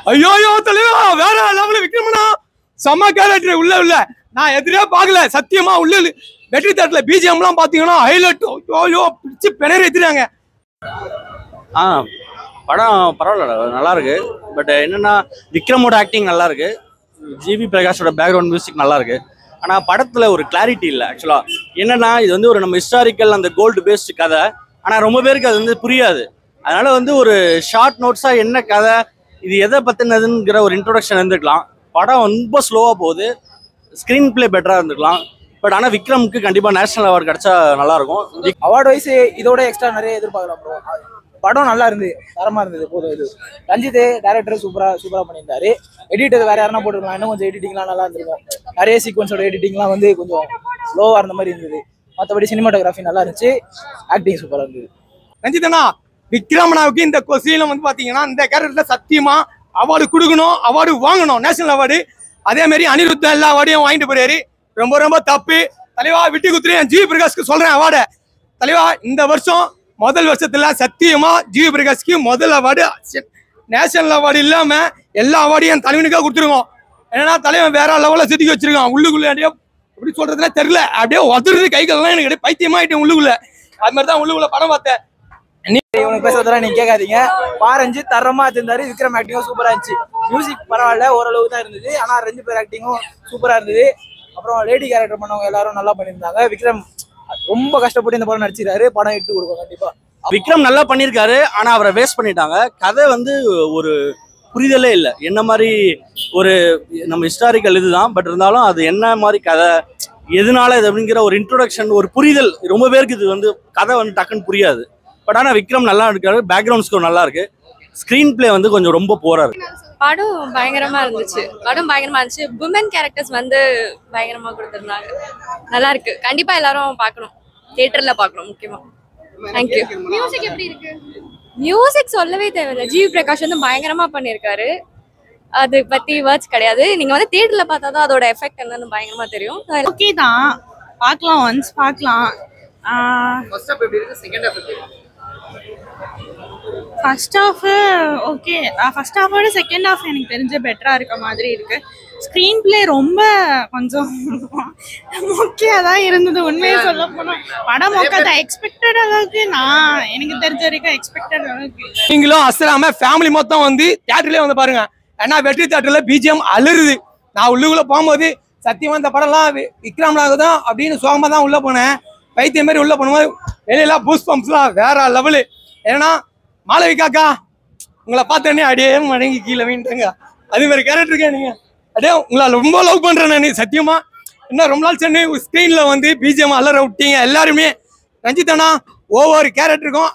ஐயோ தலைவா வேற லெவல்ல விக்ரமனா செம்ம கேரக்டர் உள்ள நான் எதிரே பார்க்கல சத்தியமா உள்ள வெற்றி தேட்டர்ல பிஜிஎம்லாம் பாத்தீங்கன்னா ஹைலைட் ஐயோ பிடிச்சி பிணறி ஏத்துறாங்க. படம் பரவாயில்ல நல்லா இருக்கு. பட் என்னன்னா விக்ரமோட ஆக்டிங் நல்லா இருக்கு, ஜிவி பிரகாஷோட பேக்ரவுண்ட் மியூசிக் நல்லா இருக்கு. ஆனால் படத்தில் ஒரு கிளாரிட்டி இல்லை. ஆக்சுவலாக என்னன்னா இது வந்து ஒரு நம்ம ஹிஸ்டாரிக்கல் அந்த கோல்டு பேஸ்டு கதை. ஆனால் ரொம்ப பேருக்கு அது வந்து புரியாது. அதனால வந்து ஒரு ஷார்ட் நோட்ஸாக என்ன கதை இது எதை பற்றினதுங்கிற ஒரு இன்ட்ரோடக்ஷன் இருந்துக்கலாம். படம் ரொம்ப ஸ்லோவாக போகுது, ஸ்க்ரீன் பிளே பெட்டராக இருந்துக்கலாம். பட் ஆனால் விக்ரமுக்கு கண்டிப்பாக நேஷனல் அவார்டு கிடைச்சா நல்லாயிருக்கும். அவார்டு வைஸ் இதோட எக்ஸ்ட்ரா நிறைய எதிர்பார்க்கலாம் ப்ரோ. படம் நல்லா இருந்தது, தரமாக இருந்தது. போதும் இது ரஞ்சித் டேரக்டர் சூப்பராக பண்ணியிருந்தாரு. எடிட்டர் வேற யாருன்னா போட்டுருக்கலாம், இன்னும் கொஞ்சம் எடிட்டிங்லாம் நல்லா இருந்திருக்கும். நிறைய சீக்வன்ஸோட எடிட்டிங்லாம் வந்து கொஞ்சம் லோவாக இருந்த மாதிரி இருந்தது. மற்றபடி சினிமாட்டோகிராஃபி நல்லா இருந்துச்சு, ஆக்டிங் சூப்பராக இருந்தது. ரஞ்சித்தனா விக்ரமனாவுக்கு இந்த கொஸ்டின்ல வந்து பாத்தீங்கன்னா இந்த கேரக்டர்ல சத்தியமா அவார்டு கொடுக்கணும், அவார்டு வாங்கணும், நேஷனல் அவார்டு. அதே மாதிரி அனிருத்தா எல்லா அவார்டையும் வாங்கிட்டு போறாரு. ரொம்ப ரொம்ப தப்பு தலைவா. விட்டு குத்துறேன் ஜிவி பிரகாஷ்க்கு சொல்றேன் அவார்டை தலைவா. இந்த வருஷம் முதல் வருஷத்துல சத்தியமா ஜிவி பிரகாஷ்க்கு முதல் அவார்டு நேஷனல் அவார்டு இல்லாம எல்லா அவார்டையும் என் தலைவனுக்காக கொடுத்துருவோம். ஏன்னா தலைவன் வேற லெவலில் சுத்தி வச்சிருக்கான். உள்ளுக்குள்ள அப்படியே எப்படி சொல்றதுன்னா தெரியல, அப்படியே உதறது கைகள்லாம் எனக்கு பைத்தியமாயிட்டேன் உள்ளுக்குள்ள. அது மாதிரி தான் உள்ளுக்குள்ள படம் பார்த்தேன். இவனுக்கு பேசுறதெல்லாம் நீங்க கேட்காதீங்க. ரஞ்சித் தரமா இருந்தாரு, விக்ரம் ஆக்டிங்கும் சூப்பரா இருந்துச்சு. மியூசிக் பரவாயில்ல, ஓரளவுக்கு தான் இருந்தது. ஆனா 2 பேர் ஆக்டிங்கும் சூப்பரா இருந்தது. அப்புறம் லேடி கேரக்டர் பண்ணவங்க எல்லாரும் நல்லா பண்ணியிருந்தாங்க. விக்ரம் ரொம்ப கஷ்டப்பட்டு இந்த படம் நடிச்சிருக்காரு. படம் இட்டு கொடுக்கும் கண்டிப்பா. விக்ரம் நல்லா பண்ணியிருக்காரு, ஆனால் அவரை வேஸ்ட் பண்ணிட்டாங்க. கதை வந்து ஒரு புரிதலே இல்லை. என்ன மாதிரி ஒரு நம்ம ஹிஸ்டாரிக்கல் இதுதான், பட் இருந்தாலும் அது என்ன மாதிரி கதை எதனால இது அப்படிங்கிற ஒரு இன்ட்ரோடக்ஷன் ஒரு புரிதல் ரொம்ப பேருக்கு இது வந்து கதை வந்து டக்குன்னு புரியாது. பட் ஆனால் விக்ரம் நல்லா இருக்காரு, பேக்ரவுண்ட் ஸ்கோர் நல்லா இருக்கு, ஸ்க்ரீன் பிளே வந்து கொஞ்சம் ரொம்ப போரா இருக்கு. படம் பயங்கரமா இருந்துச்சு. விமன் கேரக்டர்ஸ் வந்து பயங்கரமா கொடுத்துருந்தாங்க. நல்லா இருக்கு, கண்டிப்பா எல்லாரும் பார்க்கணும், தியேட்டர்ல பார்க்கணும் முக்கியமா. தேங்க்யூ. மியூசிக் எப்படி இருக்கு? மியூசிக் சொல்லவே தேவையில்லை. ஜிவி பிரகாஷ் வந்து பயங்கரமா பண்ணியிருக்காரு. அது பத்தி வேர்ட்ஸ் கிடையாது. நீங்க வந்து தியேட்டர்ல பார்த்தா தான் அதோட எஃபெக்ட் என்னன்னு பயங்கரமா தெரியும். ஓகே தான், பார்க்கலாம், ஒன்ஸ் பார்க்கலாம். ஃபர்ஸ்ட் ஹாஃப் ஓகே, ஃபர்ஸ்ட் ஹாஃபோட செகண்ட் ஹாஃப் எனக்கு தெரிஞ்ச பெட்டரா இருக்க மாதிரி இருக்கு. ஸ்க்ரீன் பிளே ரொம்ப கொஞ்சம் மொக்கையாக தான் இருந்தது உண்மையை சொல்ல போனால். படம் மொக்கத்தை எக்ஸ்பெக்டட் அளவுக்கு எனக்கு தெரிஞ்ச வரைக்கும் எக்ஸ்பெக்டட் அளவுக்கு. நீங்களும் அசராம ஃபேமிலி மொத்தம் வந்து தியேட்டர்லேயே வந்து பாருங்க. ஏன்னா வெற்றி தியேட்டர்ல பிஜிஎம் அலறுது. நான் உள்ளுக்குள்ள போகும்போது சத்தியமா இந்த படம்லாம் விக்ரம்னாக தான் அப்படின்னு சோகமாக தான் உள்ள போனேன். பைத்திய மாதிரி உள்ள போனோம். வெளியெல்லாம் பூஸ்ட் பம்ப்ஸ்லாம் வேற லெவலு. ஏன்னா மாளவிகாக்கா உங்களை பார்த்தோன்னே அப்படியே மடங்கி கீழே வீண்டுங்க. அது மாதிரி கேரக்டர் இருக்கேன் நீங்க. அப்படியே உங்களை ரொம்ப லவ் பண்றேன் நான் சத்தியமா. இன்னும் ரொம்ப நாள் சென்னை ஸ்க்ரீன்ல வந்து பிஜிஎம் அலற விட்டீங்க எல்லாருமே. ரஞ்சித்தனா ஒவ்வொரு கேரக்டருக்கும்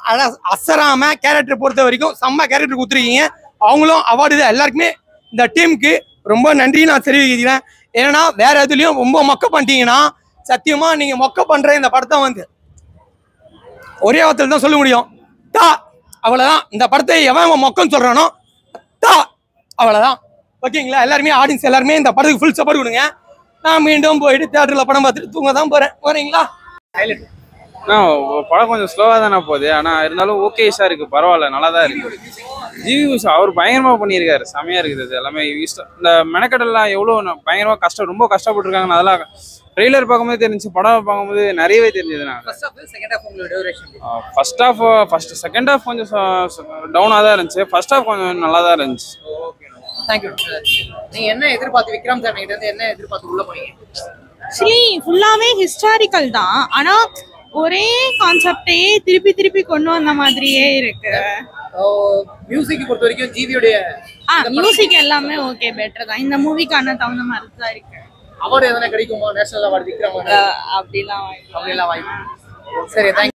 அசராம கேரக்டர் பொறுத்த வரைக்கும் செம்ம கேரக்டர் கொடுத்துருக்கீங்க. அவங்களும் அவார்டு தான். எல்லாருக்குமே இந்த டீமுக்கு ரொம்ப நன்றி நான் தெரிவிக்கிறேன். ஏன்னா வேற எதுலையும் ரொம்ப மொக்க பண்ணிட்டீங்கன்னா சத்தியமா நீங்க மொக்க பண்ற இந்த படத்தை வந்து ஒரே வார்த்தையில் தான் சொல்ல முடியும், தா. அவ்வளவுதான். இந்த படத்தை எவன் மொக்கன்னு சொல்றானோ தா, அவ்வளவுதான். ஓகேங்களா? எல்லாருமே ஆடியன்ஸ் எல்லாருமே இந்த படத்துக்கு ஃபுல் சப்போர்ட் கொடுங்க. நான் மீண்டும் போயிட்டு தியேட்டர்ல படம் பார்த்துட்டு தூங்க தான் போறேன். போறீங்களா? படம் கொஞ்சம் ஸ்லோவாக தானே போகுது, ஆனால் இருந்தாலும் ஓகேஷாக இருக்குது, பரவாயில்ல, நல்லா தான் இருக்குது. ஜிவி அவர் பயங்கரமாக பண்ணியிருக்காரு, செமையாக இருக்குது. இது எல்லாமே இந்த மெனக்கடெல்லாம் எவ்வளோ பயங்கரமாக ரொம்ப கஷ்டப்பட்டுருக்காங்கன்னு அதெல்லாம் ட்ரெய்லர் பார்க்கும்போது தெரிஞ்சு, படம் பார்க்கும்போது நிறையவே தெரிஞ்சது. நான் செகண்ட் ஹாஃப் கொஞ்சம் டவுனாக தான் இருந்துச்சு, ஃபர்ஸ்ட் ஹாஃப் கொஞ்சம் நல்லா தான் இருந்துச்சு. தேங்க்யூ. நீங்க என்ன எதிர்பார்த்து விக்ரம் சார் கிட்ட இருந்து என்ன எதிர்பார்த்து உள்ள போனீங்க? ஆக்சுவலி ஃபுல்லாவே ஹிஸ்டாரிக்கல் தான், ஆனா ஒரே கான்செப்டையே திருப்பி கொண்டு வந்த மாதிரியே இருக்கு. மியூசிக் பொறுத்த வரைக்கும் ஜிவியோடைய மியூசிக் எல்லாமே ஓகே, பெட்டர் தான். இந்த மூவிக்கான தகுந்த மாதிரி தான் இருக்கு. அவார்டு எதனா கிடைக்குமா? நேஷனல் அவார்டு விக்ரம் அப்படிலாம் வாய்ப்பு. சரி, தேங்க்யூ.